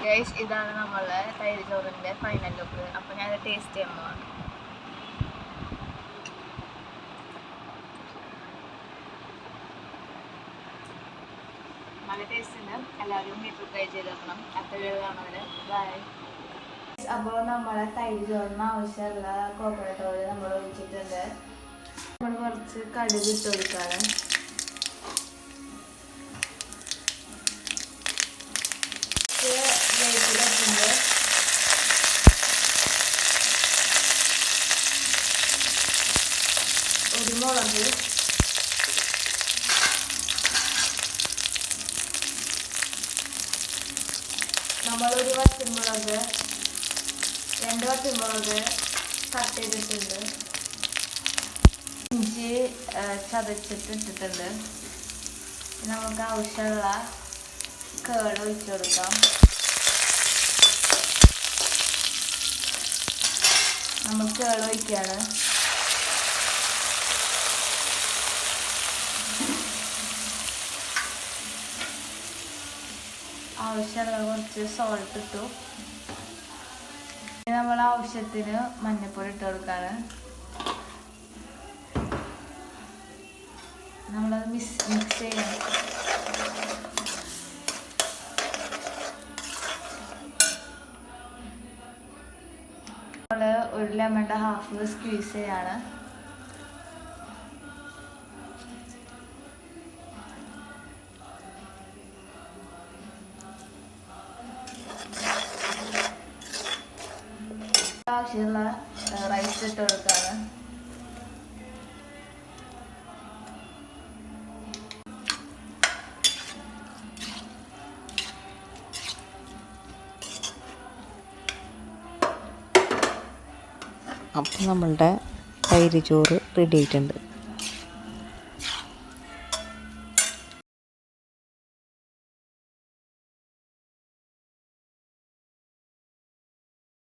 Guys, ഇതാണ് നമ്മളെ തൈര് ചോറിൻ്റെ ഫൈനൽ ലുക്ക്. അപ്പോൾ ഞാൻ ടേസ്റ്റ് ചെയ്യാൻ പോവാണ്. നല്ല ടേസ്റ്റ് ഉണ്ട്. എല്ലാവരും വീട്ടിൽ ട്രൈ ചെയ്ത് നോക്കണം. അത്രയാണ്. ബൈ. അപ്പോൾ നമ്മളെ തൈര് ചോറിന് ആവശ്യമുള്ള കോക്കനട്ട് ഓയിൽ നമ്മൾ ഒഴിച്ചിട്ടുണ്ട്. നമ്മൾ കുറച്ച് കടുക് ഇട്ട് കൊടുക്കാറ്. വേപ്പിലൊക്കെയുണ്ട്. ഒരു മുളക്, നമ്മളൊരു വറ്റൽമുളക്, 2 വറ്റൽമുളക് കട്ട് ചെയ്തിട്ടുണ്ട്. ഇഞ്ചി ചതച്ചിട്ടിട്ടുണ്ട്. നമുക്ക് ആവശ്യമുള്ള കേട് ഒഴിച്ചു കൊടുക്കാം. നമ്മൾ കേട് ഒഴിക്കുകയാണ്. ആവശ്യമുള്ള കുറച്ച് സോൾട്ട് ഇട്ടു. നമ്മൾ ആവശ്യത്തിന് മഞ്ഞൾപ്പൊടി ഇട്ട് കൊടുക്കാണ്. നമ്മളത് മിക്സ് ചെയ്യണം. നമ്മൾ ഒരു ലെമണിൻ്റെ ഹാഫ് സ്ക്വീസ് ചെയ്യാണ്. ആവശ്യമുള്ള റൈസ് ഇട്ട് കൊടുക്കാണ്. അപ്പോൾ നമ്മളുടെ തൈര് ചോറ് റെഡി ആയിട്ടുണ്ട്.